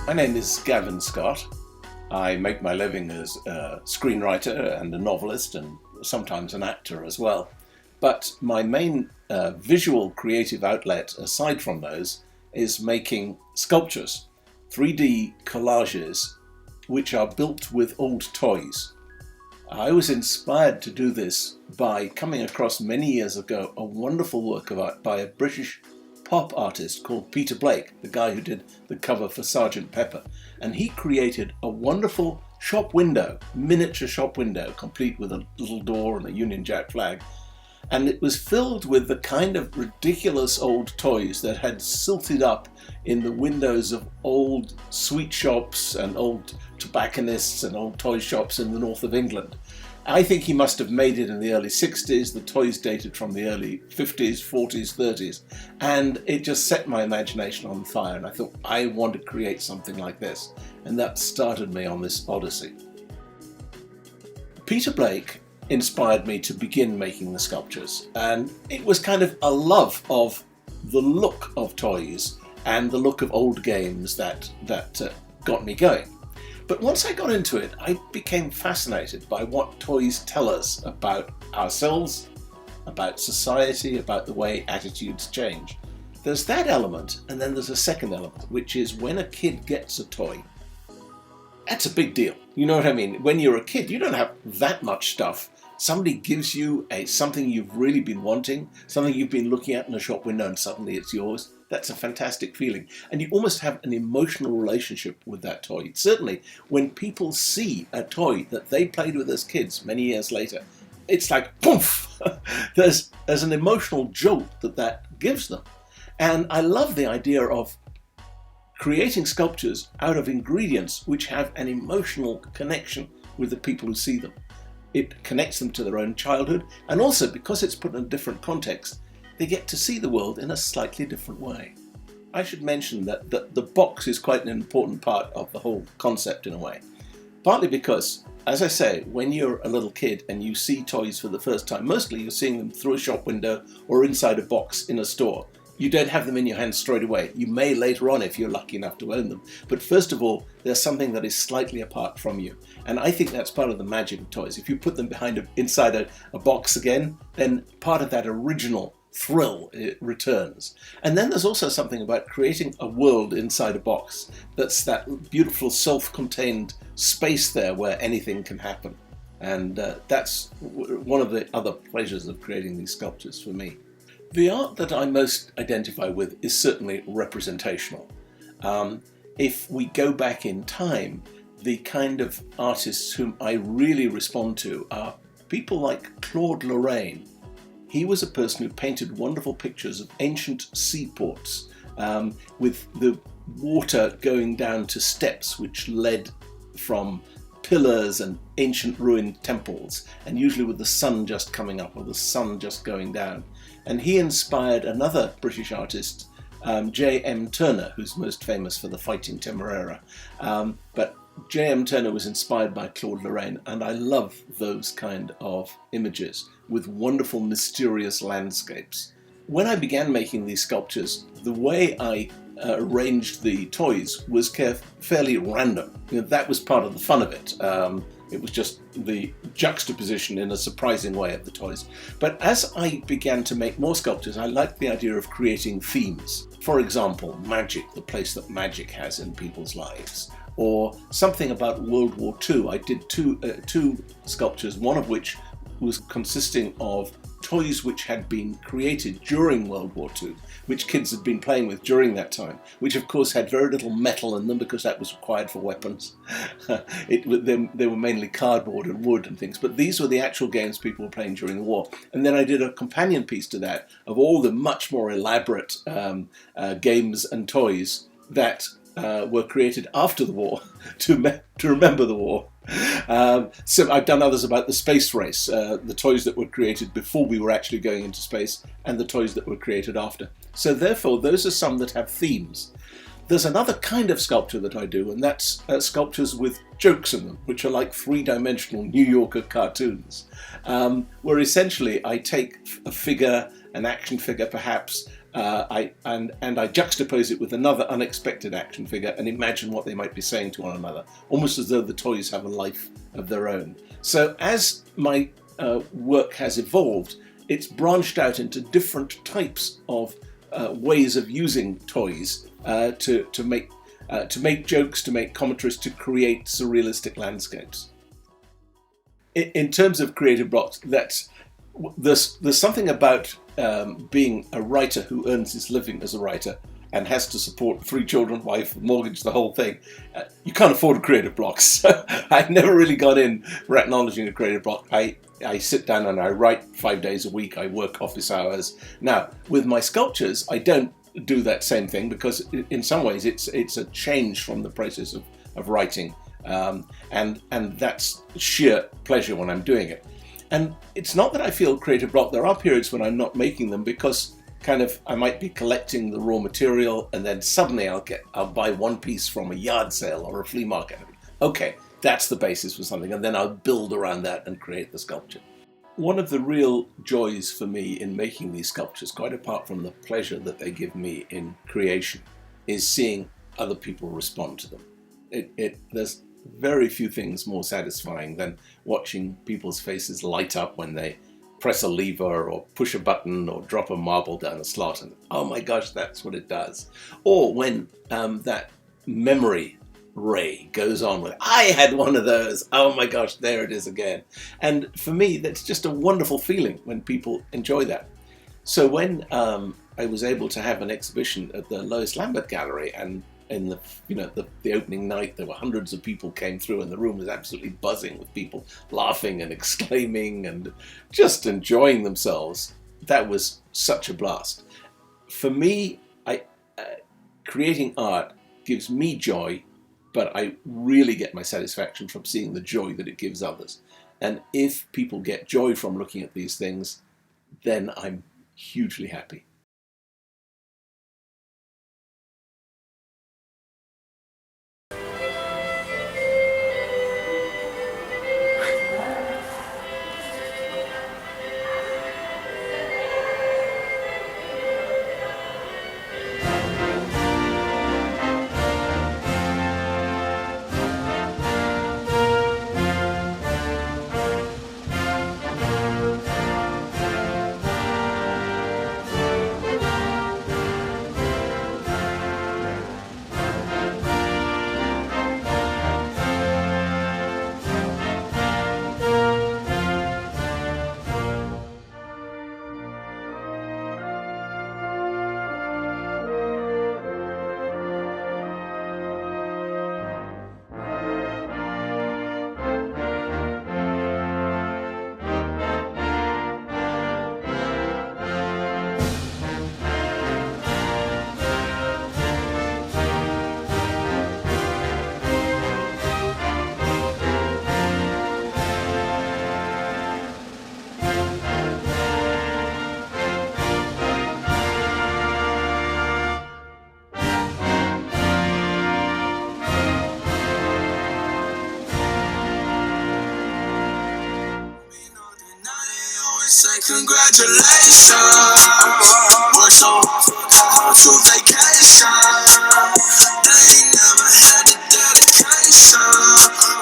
My name is Gavin Scott. I make my living as a screenwriter and a novelist and sometimes an actor as well. But my main visual creative outlet, aside from those, is making sculptures, 3D collages, which are built with old toys. I was inspired to do this by coming across many years ago a wonderful work of art by a British pop artist called Peter Blake, the guy who did the cover for Sgt. Pepper. And he created a wonderful shop window, miniature shop window, complete with a little door and a Union Jack flag. And it was filled with the kind of ridiculous old toys that had silted up in the windows of old sweet shops and old tobacconists and old toy shops in the north of England. I think he must have made it in the early 60s. The toys dated from the early 50s, 40s, 30s. And it just set my imagination on fire. And I thought, I want to create something like this. And that started me on this odyssey. Peter Blake inspired me to begin making the sculptures. And it was kind of a love of the look of toys and the look of old games that got me going. But once I got into it, I became fascinated by what toys tell us about ourselves, about society, about the way attitudes change. There's that element, and then there's a second element, which is when a kid gets a toy, that's a big deal. You know what I mean? When you're a kid, you don't have that much stuff. Somebody gives you something you've really been wanting, something you've been looking at in a shop window, and suddenly it's yours. That's a fantastic feeling. And you almost have an emotional relationship with that toy. Certainly, when people see a toy that they played with as kids many years later, it's like, poof! there's an emotional jolt that gives them. And I love the idea of creating sculptures out of ingredients which have an emotional connection with the people who see them. It connects them to their own childhood, and also because it's put in a different context, they get to see the world in a slightly different way. I should mention that the box is quite an important part of the whole concept in a way. Partly because, as I say, when you're a little kid and you see toys for the first time, mostly you're seeing them through a shop window or inside a box in a store. You don't have them in your hands straight away. You may later on if you're lucky enough to own them. But first of all, there's something that is slightly apart from you. And I think that's part of the magic of toys. If you put them inside a box again, then part of that original thrill returns. And then there's also something about creating a world inside a box that's that beautiful self-contained space there where anything can happen. And that's one of the other pleasures of creating these sculptures for me. The art that I most identify with is certainly representational. If we go back in time, the kind of artists whom I really respond to are people like Claude Lorraine. He was a person who painted wonderful pictures of ancient seaports with the water going down to steps which led from pillars and ancient ruined temples, and usually with the sun just coming up or the sun just going down. And he inspired another British artist, J.M. Turner, who's most famous for the Fighting Temeraire. But J.M. Turner was inspired by Claude Lorraine, and I love those kind of images with wonderful, mysterious landscapes. When I began making these sculptures, the way I arranged the toys was fairly random. That was part of the fun of it. It was just the juxtaposition in a surprising way of the toys. But as I began to make more sculptures, I liked the idea of creating themes. For example, magic, the place that magic has in people's lives. Or something about World War II. I did two sculptures, one of which was consisting of toys which had been created during World War II, which kids had been playing with during that time, which of course had very little metal in them because that was required for weapons. They were mainly cardboard and wood and things, but these were the actual games people were playing during the war. And then I did a companion piece to that of all the much more elaborate games and toys that were created after the war to remember the war. So I've done others about the space race, the toys that were created before we were actually going into space and the toys that were created after. So therefore, those are some that have themes. There's another kind of sculpture that I do, and that's sculptures with jokes in them, which are like three-dimensional New Yorker cartoons, where essentially I take a figure, an action figure perhaps, I juxtapose it with another unexpected action figure and imagine what they might be saying to one another, almost as though the toys have a life of their own. So as my work has evolved, it's branched out into different types of ways of using toys to make jokes, to make commentaries, to create surrealistic landscapes. In terms of creative blocks, there's something about being a writer who earns his living as a writer and has to support 3 children, wife, mortgage, the whole thing. You can't afford a creative block. So I've never really got in for acknowledging a creative block. I sit down and I write 5 days a week. I work office hours. Now, with my sculptures, I don't do that same thing because in some ways it's a change from the process of writing. And that's sheer pleasure when I'm doing it. And it's not that I feel creative block. There are periods when I'm not making them because I might be collecting the raw material and then suddenly I'll buy one piece from a yard sale or a flea market. Okay, that's the basis for something, and then I'll build around that and create the sculpture. One of the real joys for me in making these sculptures, quite apart from the pleasure that they give me in creation, is seeing other people respond to them. There's very few things more satisfying than watching people's faces light up when they press a lever or push a button or drop a marble down a slot and, oh my gosh, that's what it does. Or when that memory ray goes on with, I had one of those, oh my gosh, there it is again. And for me, that's just a wonderful feeling when people enjoy that. So when I was able to have an exhibition at the Lois Lambert Gallery, and in the opening night, there were hundreds of people came through, and the room was absolutely buzzing with people laughing and exclaiming and just enjoying themselves. That was such a blast. For me, creating art gives me joy, but I really get my satisfaction from seeing the joy that it gives others. And if people get joy from looking at these things, then I'm hugely happy. Say congratulations, work so hard for that to vacation. They ain't never had the dedication.